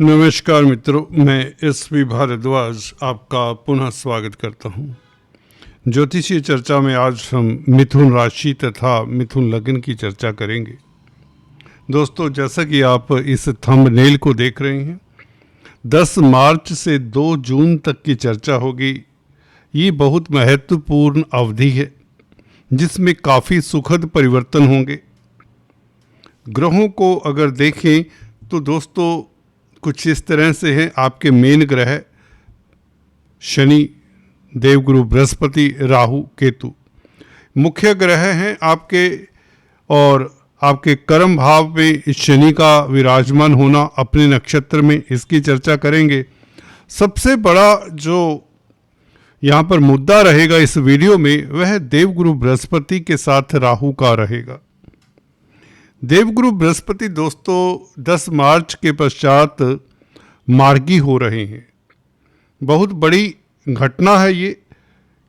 नमस्कार मित्रों, मैं एसपी भारद्वाज आपका पुनः स्वागत करता हूँ। ज्योतिषीय चर्चा में आज हम मिथुन राशि तथा मिथुन लग्न की चर्चा करेंगे। दोस्तों, जैसा कि आप इस थंबनेल को देख रहे हैं, 10 मार्च से 2 जून तक की चर्चा होगी। ये बहुत महत्वपूर्ण अवधि है जिसमें काफ़ी सुखद परिवर्तन होंगे। ग्रहों को अगर देखें तो दोस्तों कुछ इस तरह से हैं। आपके मेन ग्रह शनि, देवगुरु बृहस्पति, राहु, केतु मुख्य ग्रह हैं आपके, और आपके कर्म भाव में शनि का विराजमान होना अपने नक्षत्र में, इसकी चर्चा करेंगे। सबसे बड़ा जो यहाँ पर मुद्दा रहेगा इस वीडियो में वह देवगुरु बृहस्पति के साथ राहु का रहेगा। देवगुरु बृहस्पति दोस्तों 10 मार्च के पश्चात मार्गी हो रहे हैं। बहुत बड़ी घटना है ये,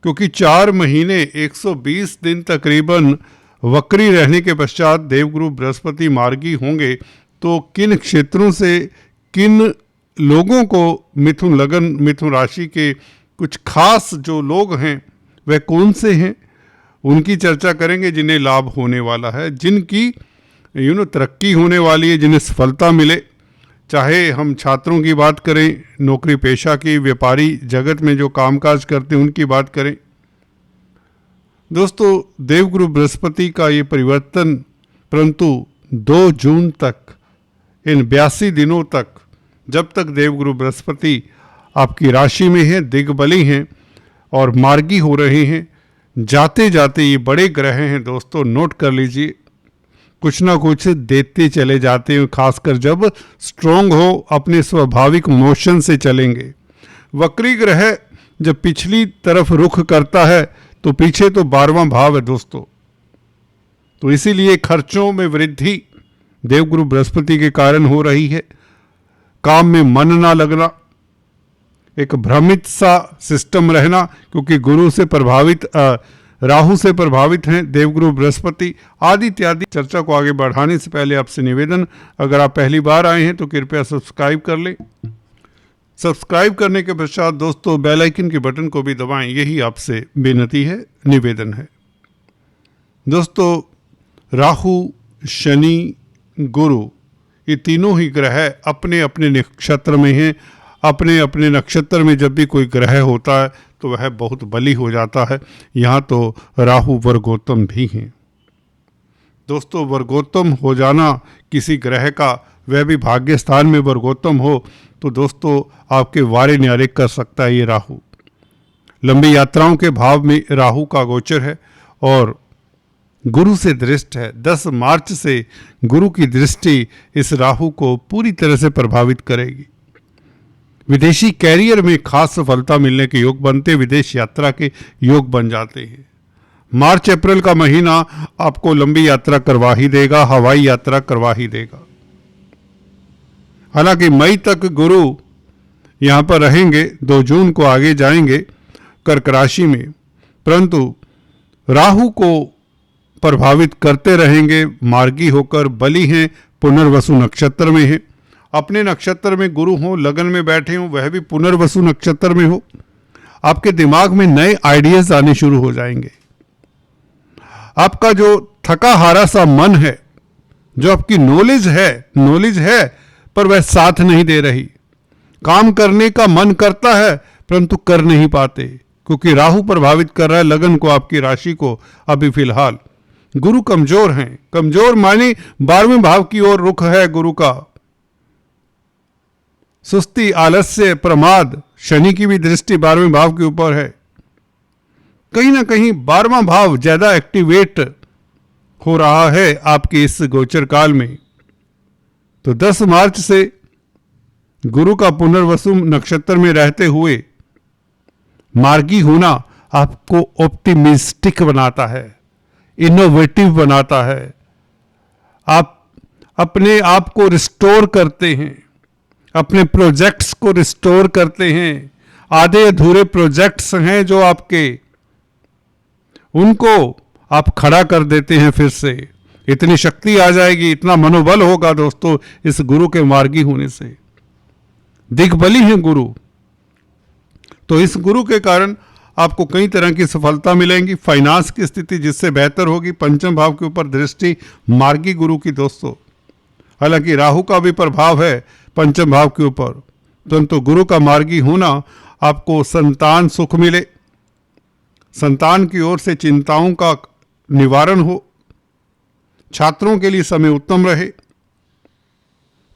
क्योंकि 4 महीने 120 दिन तकरीबन वक्री रहने के पश्चात देवगुरु बृहस्पति मार्गी होंगे। तो किन क्षेत्रों से किन लोगों को मिथुन लग्न, मिथुन राशि के कुछ खास जो लोग हैं वह कौन से हैं, उनकी चर्चा करेंगे। जिन्हें लाभ होने वाला है, जिनकी तरक्की होने वाली है, जिन्हें सफलता मिले। चाहे हम छात्रों की बात करें, नौकरी पेशा की, व्यापारी जगत में जो कामकाज करते हैं उनकी बात करें। दोस्तों, देवगुरु बृहस्पति का ये परिवर्तन परंतु 2 जून तक, इन 82 दिनों तक, जब तक देवगुरु बृहस्पति आपकी राशि में हैं, दिग्बली हैं और मार्गी हो रहे हैं, जाते जाते ये बड़े ग्रह हैं दोस्तों, नोट कर लीजिए, कुछ ना कुछ देते चले जाते हैं। खासकर जब स्ट्रोंग हो, अपने स्वाभाविक मोशन से चलेंगे। वक्री ग्रह जब पिछली तरफ रुख करता है तो पीछे तो 12वां भाव है दोस्तों। तो इसीलिए खर्चों में वृद्धि देवगुरु बृहस्पति के कारण हो रही है। काम में मन ना लगना, एक भ्रमित सा सिस्टम रहना, क्योंकि गुरु से प्रभावित, राहु से प्रभावित हैं देवगुरु बृहस्पति, आदि इत्यादि। चर्चा को आगे बढ़ाने से पहले आपसे निवेदन, अगर आप पहली बार आए हैं तो कृपया सब्सक्राइब कर लें। सब्सक्राइब करने के पश्चात दोस्तों बेल आइकन के बटन को भी दबाएं, यही आपसे बेनती है, निवेदन है। दोस्तों, राहु, शनि, गुरु, ये तीनों ही ग्रह अपने अपने नक्षत्र में हैं। अपने अपने नक्षत्र में जब भी कोई ग्रह होता है तो वह बहुत बली हो जाता है। यहाँ तो राहु वर्गोत्तम भी हैं दोस्तों। वर्गोत्तम हो जाना किसी ग्रह का, वह भी भाग्य स्थान में वर्गोत्तम हो, तो दोस्तों आपके वारे न्यारे कर सकता है ये राहु। लंबी यात्राओं के भाव में राहु का गोचर है और गुरु से दृष्ट है। 10 मार्च से गुरु की दृष्टि इस राहु को पूरी तरह से प्रभावित करेगी। विदेशी कैरियर में खास सफलता मिलने के योग बनते, विदेश यात्रा के योग बन जाते हैं। मार्च अप्रैल का महीना आपको लंबी यात्रा करवा ही देगा, हवाई यात्रा करवा ही देगा। हालांकि मई तक गुरु यहाँ पर रहेंगे, 2 जून को आगे जाएंगे कर्क राशि में, परंतु राहु को प्रभावित करते रहेंगे। मार्गी होकर बली हैं, पुनर्वसु नक्षत्र में है। अपने नक्षत्र में गुरु हो, लगन में बैठे हो, वह भी पुनर्वसु नक्षत्र में हो, आपके दिमाग में नए आइडियाज आने शुरू हो जाएंगे। आपका जो थका हारा सा मन है, जो आपकी नॉलेज है पर वह साथ नहीं दे रही। काम करने का मन करता है परंतु कर नहीं पाते, क्योंकि राहु प्रभावित कर रहा है लगन को, आपकी राशि को। अभी फिलहाल गुरु कमजोर हैं। कमजोर माने 12वें भाव की ओर रुख है गुरु का। सुस्ती, आलस्य, प्रमाद, शनि की भी दृष्टि 12वें भाव के ऊपर है। कहीं ना कहीं 12वां भाव ज्यादा एक्टिवेट हो रहा है आपके इस गोचर काल में। तो 10 मार्च से गुरु का पुनर्वसु नक्षत्र में रहते हुए मार्गी होना आपको ऑप्टिमिस्टिक बनाता है, इनोवेटिव बनाता है। आप अपने आप को रिस्टोर करते हैं, अपने प्रोजेक्ट्स को रिस्टोर करते हैं। आधे अधूरे प्रोजेक्ट्स हैं जो आपके, उनको आप खड़ा कर देते हैं फिर से। इतनी शक्ति आ जाएगी, इतना मनोबल होगा दोस्तों इस गुरु के मार्गी होने से। दिग्बली हैं गुरु, तो इस गुरु के कारण आपको कई तरह की सफलता मिलेंगी। फाइनेंस की स्थिति जिससे बेहतर होगी। पंचम भाव के ऊपर दृष्टि मार्गी गुरु की दोस्तों, हालांकि राहु का भी प्रभाव है पंचम भाव के ऊपर, परंतु गुरु का मार्गी होना आपको संतान सुख मिले, संतान की ओर से चिंताओं का निवारण हो, छात्रों के लिए समय उत्तम रहे,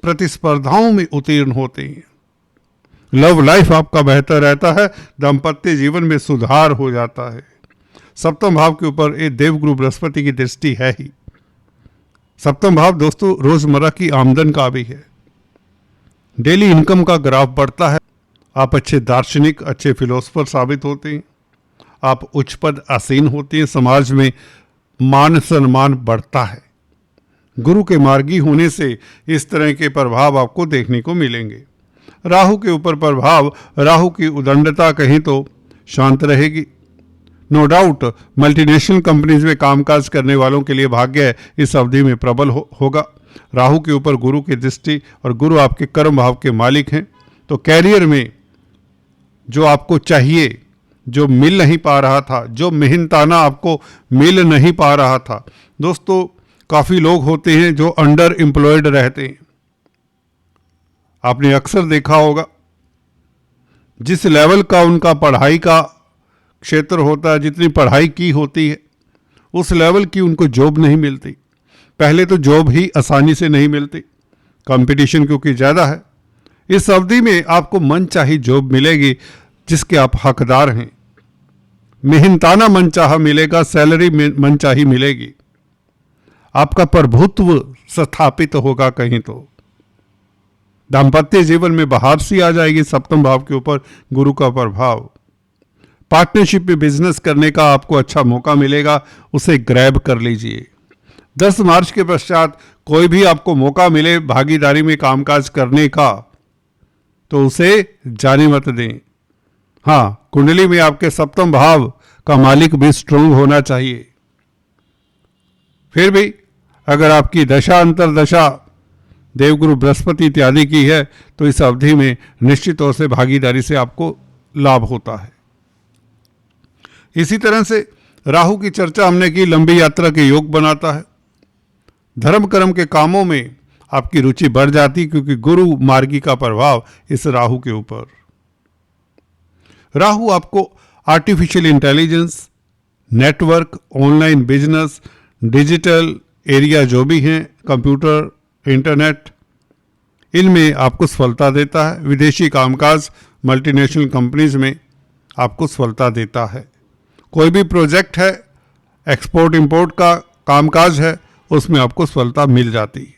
प्रतिस्पर्धाओं में उत्तीर्ण होते हैं, लव लाइफ आपका बेहतर रहता है, दाम्पत्य जीवन में सुधार हो जाता है। सप्तम भाव के ऊपर ये देवगुरु बृहस्पति की दृष्टि है ही। सप्तम भाव दोस्तों रोजमर्रा की आमदन का भी है, डेली इनकम का ग्राफ बढ़ता है, आप अच्छे दार्शनिक, अच्छे फिलोसफर साबित होते हैं, आप उच्च पद आसीन होते हैं, समाज में मान सम्मान बढ़ता है। गुरु के मार्गी होने से इस तरह के प्रभाव आपको देखने को मिलेंगे। राहु के ऊपर प्रभाव, राहु की उदंडता कहीं तो शांत रहेगी। नो डाउट मल्टीनेशनल कंपनीज में कामकाज करने वालों के लिए भाग्य इस अवधि में प्रबल होगा। राहु के ऊपर गुरु की दृष्टि, और गुरु आपके कर्म भाव के मालिक हैं, तो कैरियर में जो आपको चाहिए, जो मिल नहीं पा रहा था, जो मेहनताना आपको मिल नहीं पा रहा था, दोस्तों काफ़ी लोग होते हैं जो अंडर एम्प्लॉयड रहते हैं। आपने अक्सर देखा होगा जिस लेवल का उनका पढ़ाई का क्षेत्र होता है, जितनी पढ़ाई की होती है, उस लेवल की उनको जॉब नहीं मिलती। पहले तो जॉब ही आसानी से नहीं मिलती, कंपटीशन क्योंकि ज़्यादा है। इस अवधि में आपको मनचाही जॉब मिलेगी जिसके आप हकदार हैं, मेहनताना मनचाहा मिलेगा, सैलरी मनचाही मिलेगी, आपका प्रभुत्व स्थापित होगा कहीं तो। दाम्पत्य जीवन में बहार सी आ जाएगी, सप्तम भाव के ऊपर गुरु का प्रभाव। पार्टनरशिप में बिजनेस करने का आपको अच्छा मौका मिलेगा, उसे ग्रैब कर लीजिए। 10 मार्च के पश्चात कोई भी आपको मौका मिले भागीदारी में कामकाज करने का, तो उसे जाने मत दें। हाँ, कुंडली में आपके सप्तम भाव का मालिक भी स्ट्रोंग होना चाहिए। फिर भी अगर आपकी दशा अंतरदशा देवगुरु बृहस्पति इत्यादि की है, तो इस अवधि में निश्चित तौर से भागीदारी से आपको लाभ होता है। इसी तरह से राहु की चर्चा हमने की, लंबी यात्रा के योग बनाता है। धर्म कर्म के कामों में आपकी रुचि बढ़ जाती, क्योंकि गुरु मार्गी का प्रभाव इस राहु के ऊपर। राहु आपको artificial intelligence, network, online business, digital area जो भी हैं, कंप्यूटर, इंटरनेट, इनमें आपको सफलता देता है। विदेशी कामकाज, मल्टीनेशनल कंपनीज में आपको सफलता देता है। कोई भी प्रोजेक्ट है, एक्सपोर्ट इंपोर्ट का कामकाज है, उसमें आपको सफलता मिल जाती है।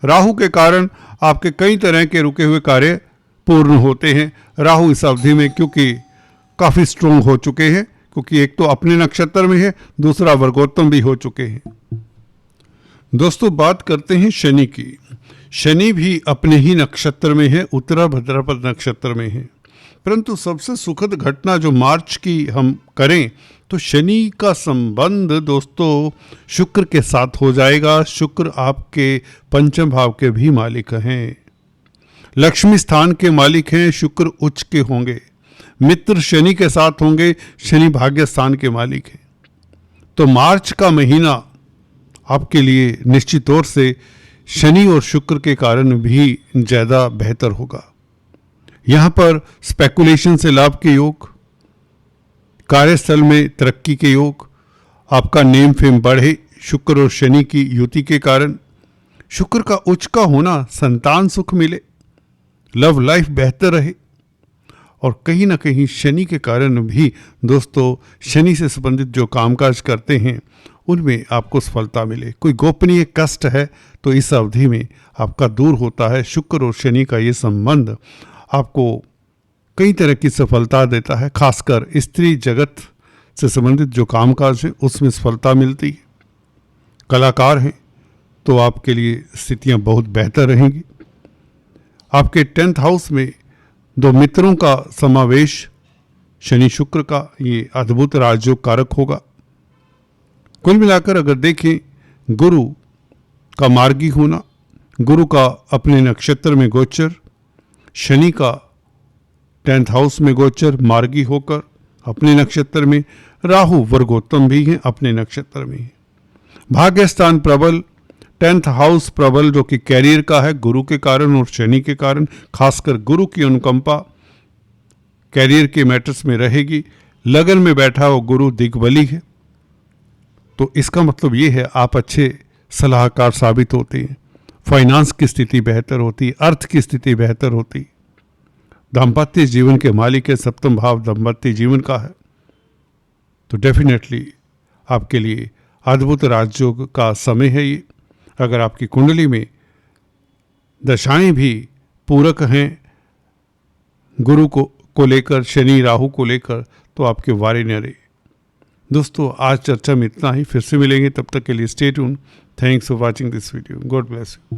राहु के कारण आपके कई तरह के रुके हुए कार्य पूर्ण होते हैं। राहु इस अवधि में क्योंकि काफ़ी स्ट्रोंग हो चुके हैं, क्योंकि एक तो अपने नक्षत्र में है, दूसरा वर्गोत्तम भी हो चुके हैं। दोस्तों बात करते हैं शनि की। शनि भी अपने ही नक्षत्र में है, उत्तरा भाद्रपद नक्षत्र में है। परंतु सबसे सुखद घटना जो मार्च की हम करें तो शनि का संबंध दोस्तों शुक्र के साथ हो जाएगा। शुक्र आपके पंचम भाव के भी मालिक हैं, लक्ष्मी स्थान के मालिक हैं, शुक्र उच्च के होंगे, मित्र शनि के साथ होंगे, शनि भाग्य स्थान के मालिक हैं। तो मार्च का महीना आपके लिए निश्चित तौर से शनि और शुक्र के कारण भी ज़्यादा बेहतर होगा। यहाँ पर स्पेकुलेशन से लाभ के योग, कार्यस्थल में तरक्की के योग, आपका नेम फेम बढ़े शुक्र और शनि की युति के कारण। शुक्र का उच्च का होना, संतान सुख मिले, लव लाइफ बेहतर रहे, और कहीं ना कहीं शनि के कारण भी दोस्तों शनि से संबंधित जो कामकाज करते हैं उनमें आपको सफलता मिले। कोई गोपनीय कष्ट है तो इस अवधि में आपका दूर होता है। शुक्र और शनि का ये संबंध आपको कई तरह की सफलता देता है, खासकर स्त्री जगत से संबंधित जो कामकाज है उसमें सफलता मिलती है। कलाकार हैं तो आपके लिए स्थितियां बहुत बेहतर रहेंगी। आपके 10th हाउस में 2 मित्रों का समावेश शनि शुक्र का, ये अद्भुत राजयोग कारक होगा। कुल मिलाकर अगर देखें, गुरु का मार्गी होना, गुरु का अपने नक्षत्र में गोचर, शनि का 10th हाउस में गोचर मार्गी होकर अपने नक्षत्र में, राहु वर्गोत्तम भी हैं अपने नक्षत्र में हैं। भाग्य स्थान प्रबल, 10th हाउस प्रबल जो कि कैरियर का है, गुरु के कारण और शनि के कारण, खासकर गुरु की अनुकंपा कैरियर के मैटर्स में रहेगी। लगन में बैठा हो गुरु दिग्बली है, तो इसका मतलब ये है आप अच्छे सलाहकार साबित होते हैं, फाइनेंस की स्थिति बेहतर होती, अर्थ की स्थिति बेहतर होती। दाम्पत्य जीवन के मालिक है, सप्तम भाव दाम्पत्य जीवन का है, तो डेफिनेटली आपके लिए अद्भुत राजयोग का समय है ये। अगर आपकी कुंडली में दशाएं भी पूरक हैं गुरु को लेकर, शनि राहु को लेकर, तो आपके वारे न रहे। दोस्तों आज चर्चा में इतना ही, फिर से मिलेंगे, तब तक के लिए stay tune. Thanks for watching this video. God bless you.